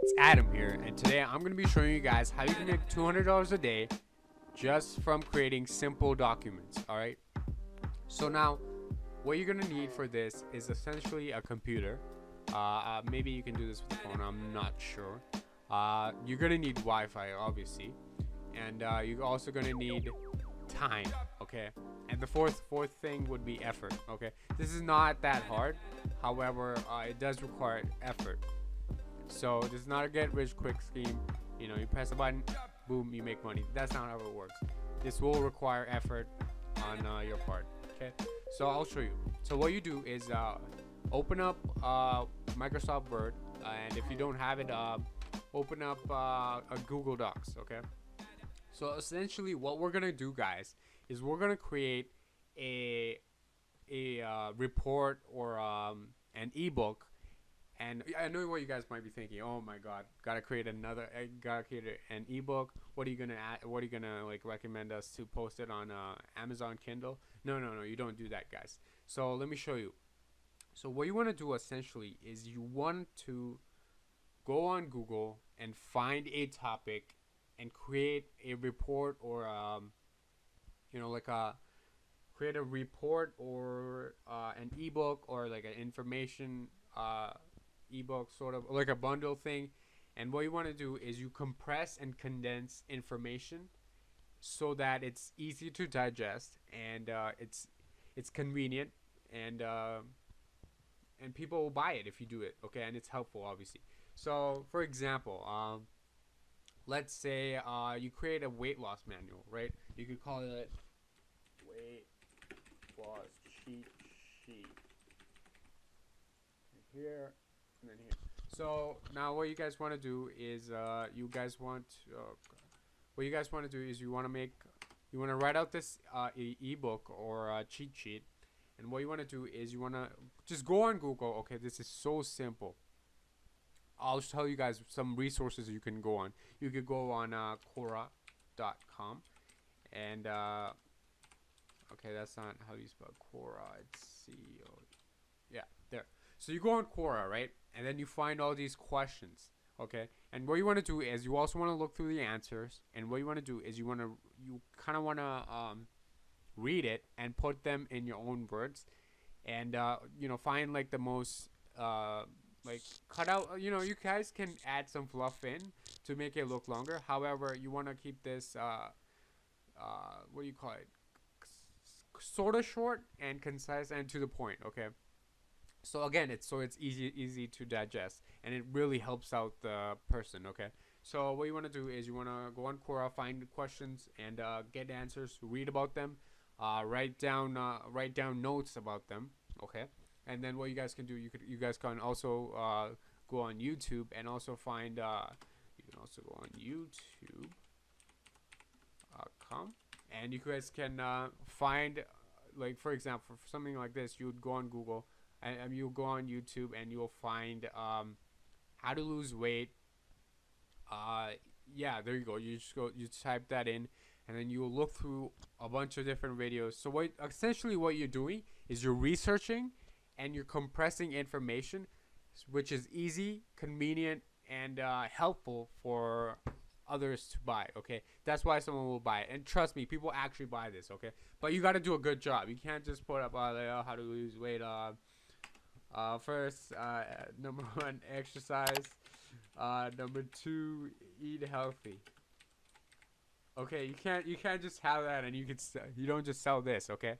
It's Adam here, and today I'm going to be showing you guys how you can make $200 a day just from creating simple documents. Alright, so now what you're going to need for this is essentially a computer. Maybe you can do this with the phone, I'm not sure. You're going to need Wi-Fi, obviously, and you're also going to need time. Okay, and the fourth thing would be effort. Okay, this is not that hard, however it does require effort. So this is not a get rich quick scheme. You know, you press a button, boom, you make money. That's not how it works. This will require effort on your part. Okay, so I'll show you. So what you do is open up Microsoft Word, and if you don't have it, open up a Google Docs. Okay, so essentially what we're gonna do, guys, is we're gonna create a report or an ebook. And I know what you guys might be thinking. Oh my God, gotta create an ebook. What are you gonna add? What are you gonna like recommend us to post it on Amazon Kindle? No, you don't do that, guys. So let me show you. So what you want to do essentially is you want to go on Google and find a topic and create a report or create a report or an ebook or like an information ebook, sort of like a bundle thing. And what you want to do is you compress and condense information so that it's easy to digest, and it's convenient, and people will buy it if you do it. Okay, and it's helpful, obviously. So for example, let's say you create a weight loss manual, right? You could call it weight loss cheat sheet. Here and then here. So now what you guys want to do is you want to write out this ebook or cheat sheet, and what you want to do is you want to just go on Google. Okay, this is so simple. I'll tell you guys some resources you can go on. You could go on Quora.com, and okay, that's not how you spell Quora. It's C-O. Yeah, there. So you go on Quora, right? And then you find all these questions, okay? And what you want to do is you also want to look through the answers. And what you want to do is you kind of want to read it and put them in your own words, and find like the most like cut out. You guys can add some fluff in to make it look longer. However, you want to keep this what do you call it? Sort of short and concise and to the point, okay? So again, it's easy to digest, and it really helps out the person. Okay, so what you want to do is you want to go on Quora, find questions, and get answers, read about them, write down notes about them. Okay, and then what you guys can do, you guys can also go on YouTube and also find you can also go on YouTube.com, and you guys can find, like, for example, for something like this, you would go on Google, and you'll go on YouTube, and you'll find how to lose weight. Yeah, there you go. You type that in, and then you'll look through a bunch of different videos. So what you're doing is you're researching and you're compressing information, which is easy, convenient, and helpful for others to buy. Okay, that's why someone will buy it, and trust me, people actually buy this. Okay, but you got to do a good job. You can't just put up how to lose weight. First, number one, exercise. Number two, eat healthy. Okay, you can't just have that, and you don't just sell this. Okay,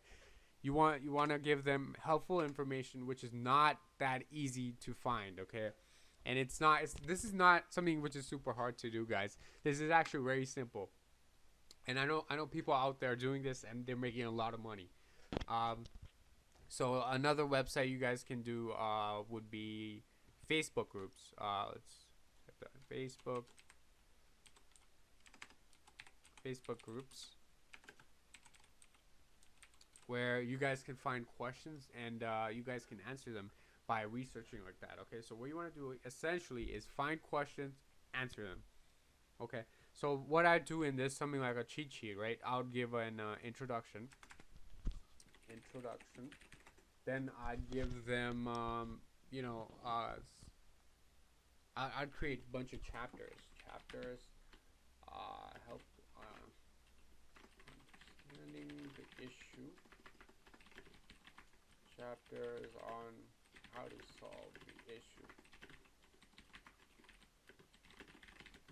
you want to give them helpful information, which is not that easy to find. Okay, and this is not something which is super hard to do, guys. This is actually very simple, and I know people out there doing this, and they're making a lot of money. So another website you guys can do would be Facebook groups. Let's check that. Facebook groups, where you guys can find questions, and you guys can answer them by researching like that. Okay, so what you want to do essentially is find questions, answer them. Okay, so what I do in this, something like a cheat sheet, right? I'll give an introduction. Then I'd give them I'd create a bunch of chapters. Help understanding the issue. Chapters on how to solve the issue.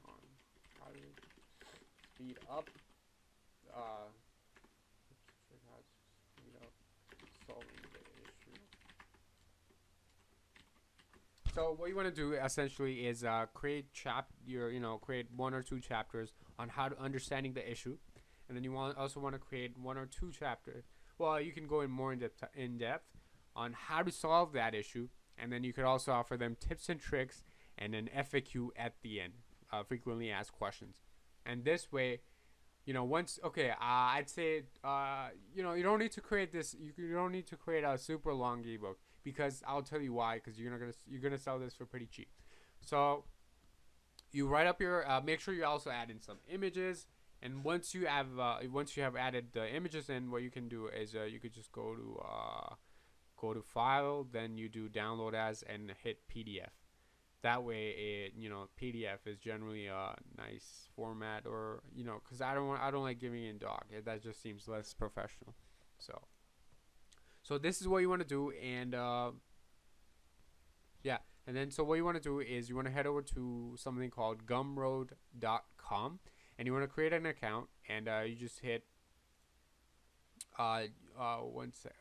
On how to speed up. How to speed up solving the issue. So what you want to do essentially is create create 1 or 2 chapters on how to understanding the issue, and then you also want to create 1 or 2 chapters. Well, you can go in more in depth on how to solve that issue, and then you could also offer them tips and tricks and an FAQ at the end, frequently asked questions. And this way, I'd say you don't need to create this. You don't need to create a super long ebook, because I'll tell you why. Because you're gonna sell this for pretty cheap. So you write up your make sure you also add in some images. And once you have added the images in, what you can do is you could just go to file, then you do download as, and hit PDF. That way, PDF is generally a nice format, or because I don't like giving in doc. That just seems less professional. So this is what you want to do, and yeah, and then so what you want to do is you want to head over to something called Gumroad.com, and you want to create an account, and you just hit 1 sec.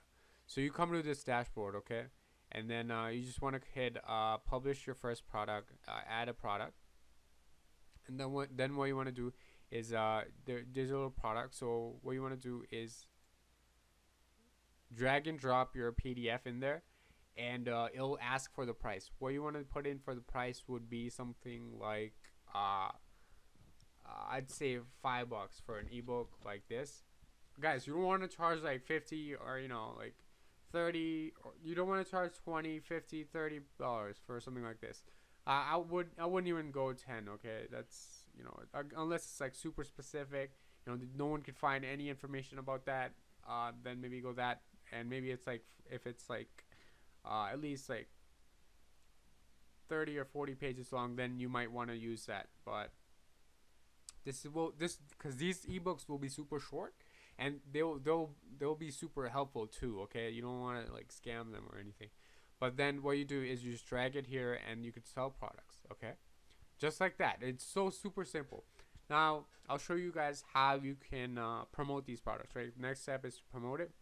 So you come to this dashboard, okay? And then you just want to hit publish your first product, add a product, and then what you want to do is there's a little product. So what you want to do is drag and drop your PDF in there, and it'll ask for the price. What you want to put in for the price would be something like I'd say $5 for an ebook like this. Guys, you don't want to charge like 50 or like 30, or you don't want to charge 20, 50, $30 for something like this. I wouldn't even go 10. Okay, that's unless it's like super specific, no one could find any information about that. Then maybe go that, and maybe it's like if it's like at least like 30 or 40 pages long, then you might want to use that. But this because these ebooks will be super short, and they'll be super helpful too. Okay, you don't want to like scam them or anything. But then what you do is you just drag it here, and you could sell products. Okay, just like that. It's so super simple. Now I'll show you guys how you can promote these products. Right, next step is to promote it.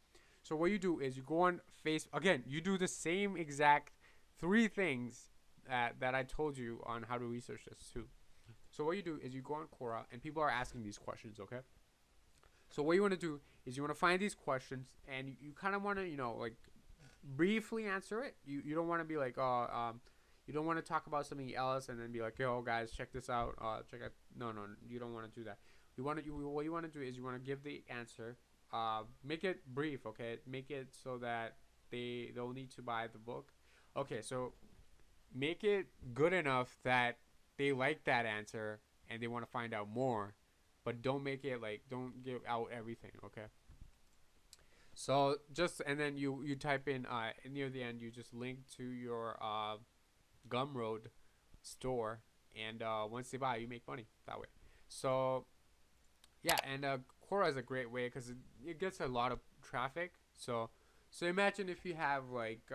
So what you do is you go on Facebook again. You do the same exact 3 things that I told you on how to research this too. So what you do is you go on Quora, and people are asking these questions. Okay. So what you want to do is you want to find these questions, and you kind of want to like briefly answer it. You don't want to be like you don't want to talk about something else and then be like, yo guys, check this out. Check out. No, you don't want to do that. What you want to do is you want to give the answer. Make it brief. Okay, make it so that they'll need to buy the book. Okay, so make it good enough that they like that answer and they want to find out more, but don't make it like, don't give out everything. Okay, so and then you type in near the end, you just link to your Gumroad store, and once they buy, you make money that way. So yeah, and Quora is a great way because it gets a lot of traffic. So imagine if you have like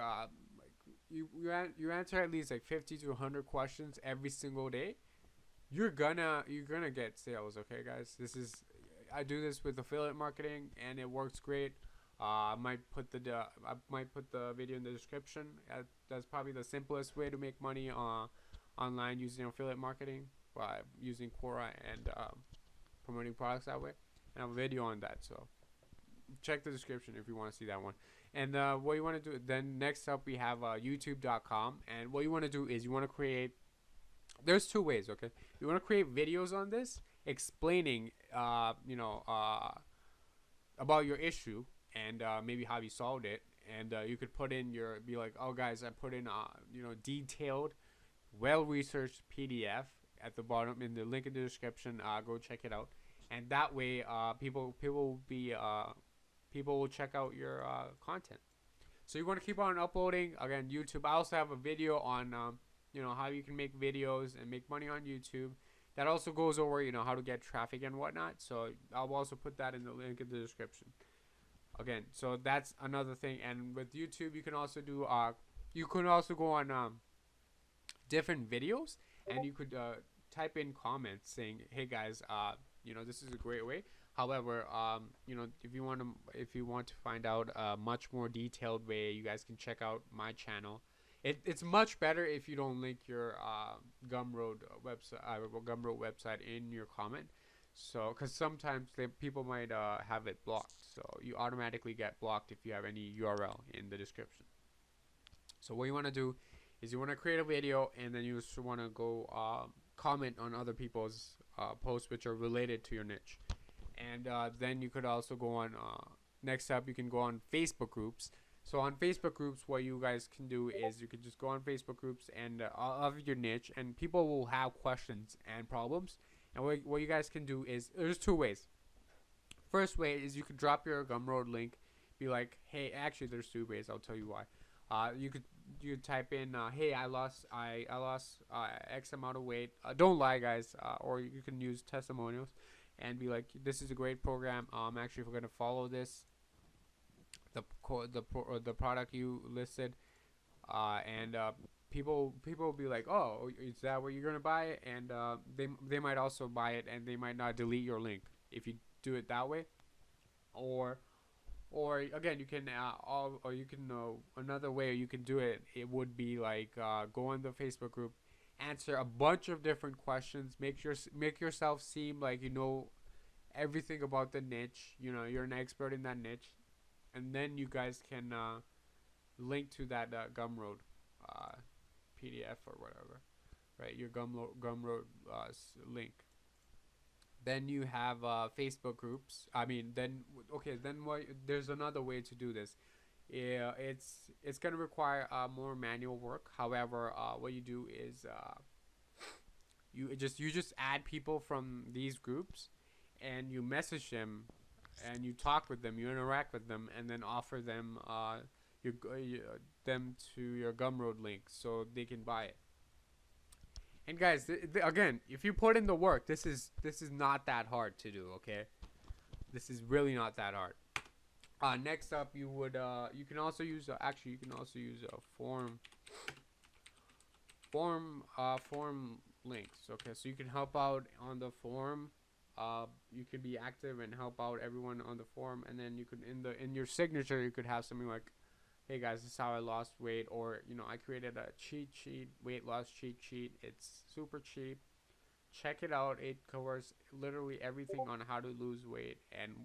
you answer at least like 50 to 100 questions every single day. You're gonna get sales. Okay, guys, I do this with affiliate marketing, and it works great. I might put the video in the description. That's probably the simplest way to make money online using affiliate marketing, by using Quora and promoting products that way. And I have a video on that, so check the description if you want to see that one. And what you want to do then, next up we have youtube.com, and what you want to do is you want to create, there's 2 ways. Okay, you want to create videos on this explaining about your issue, and maybe how you solved it. And you could put in be like, oh guys, I put in detailed, well researched PDF at the bottom in the link in the description. Go check it out, and that way people will check out your content. So you want to keep on uploading. Again, YouTube. I also have a video on how you can make videos and make money on YouTube. That also goes over, how to get traffic and whatnot. So I'll also put that in the link in the description. Again, so that's another thing. And with YouTube, you can also do you can also go on different videos, and you could type in comments saying, hey guys, this is a great way. However, if you want to find out a much more detailed way, you guys can check out my channel. It's much better if you don't link your Gumroad website in your comment. So, because sometimes people might have it blocked, so you automatically get blocked if you have any URL in the description. So what you want to do is you want to create a video, and then you just want to go comment on other people's posts which are related to your niche. And then you could also go on, next up, you can go on Facebook groups. So on Facebook groups, what you guys can do is you can just go on Facebook groups and of your niche, and people will have questions and problems. And what you guys can do is, there's two ways. First way is you could drop your Gumroad link, be like, hey, actually there's two ways, I'll tell you why. You type in, hey, I lost X amount of weight. Don't lie, guys. Or you can use testimonials and be like, this is a great program. Actually, if we're gonna follow this, the product you listed, and people will be like, oh, is that what you're gonna buy? And they might also buy it, and they might not delete your link if you do it that way. Or again, you can another way you can do it. It would be like, go on the Facebook group, answer a bunch of different questions, make yourself seem like you know everything about the niche. You're an expert in that niche, and then you guys can link to that Gumroad PDF or whatever, right? Your Gumroad link. Then you have Facebook groups. Then there's another way to do this. Yeah, it's gonna require more manual work. However, what you do is you just add people from these groups, and you message them, and you talk with them, you interact with them, and then offer them them to your Gumroad link so they can buy it. And guys, again, if you put in the work, this is not that hard to do. Okay, this is really not that hard. Next up, you can also use a form links. Okay, so you can help out on the forum. You can be active and help out everyone on the forum, and then you could in your signature you could have something like, hey guys, this is how I lost weight, or I created a cheat sheet, weight loss cheat sheet. It's super cheap. Check it out. It covers literally everything on how to lose weight, and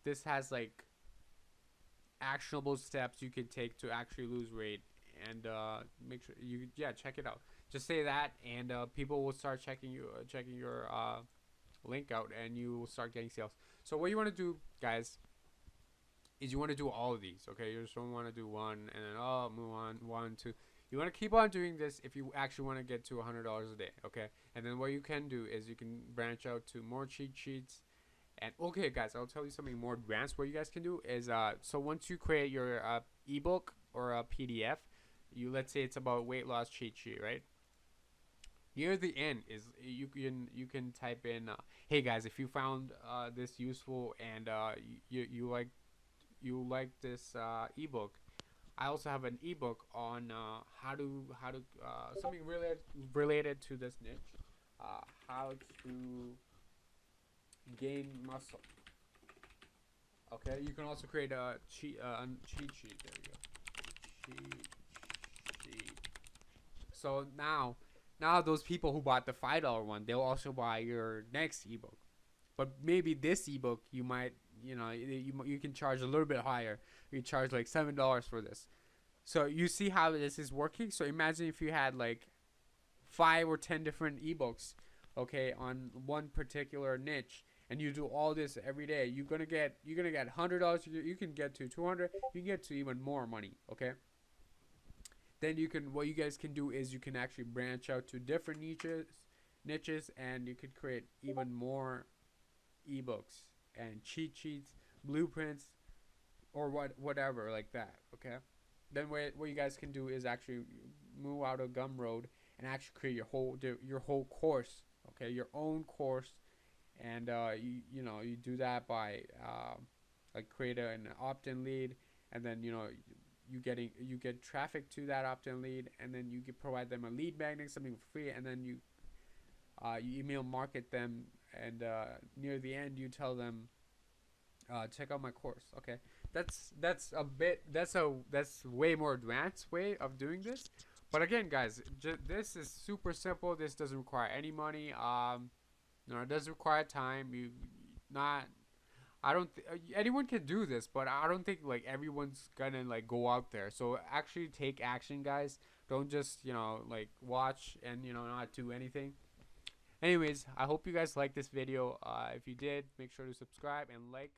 this has like actionable steps you can take to actually lose weight, and make sure check it out. Just say that, and people will start checking your link out, and you will start getting sales. So what you want to do, guys, is you want to do all of these. Okay, you just don't want to do one and then move on, 1, 2. You want to keep on doing this if you actually want to get to $100 a day. Okay, and then what you can do is you can branch out to more cheat sheets. And okay, guys, I'll tell you something more advanced. What you guys can do is so once you create your ebook or a PDF, let's say it's about weight loss cheat sheet, right? Near the end is you can type in, hey guys, if you found this useful, and you like this ebook, I also have an ebook on how to something related to this niche, how to gain muscle. Okay, you can also create a cheat sheet. There you go, cheat sheet. So now those people who bought the $5 one, they'll also buy your next ebook. But maybe this ebook you might, you can charge a little bit higher. You charge like $7 for this. So you see how this is working. So imagine if you had like 5 or 10 different ebooks, okay, on one particular niche, and you do all this every day. You're gonna get $100. You can get to $200. You can get to even more money. Okay. Then what you guys can do is you can actually branch out to different niches, and you could create even more ebooks and cheat sheets, blueprints, or whatever like that. Okay. then what you guys can do is actually move out of Gumroad and actually create your whole course, okay, your own course. And you do that by like create an opt-in lead, and then you get traffic to that opt-in lead, and then you can provide them a lead magnet, something for free, and then you email market them, and near the end you tell them, check out my course. Okay, that's way more advanced way of doing this. But again, guys, this is super simple. This doesn't require any money. It does require time. Not I don't anyone can do this, but I don't think like everyone's gonna like go out there. So actually take action, guys. Don't just like watch and not do anything. Anyways, I hope you guys liked this video. If you did, make sure to subscribe and like.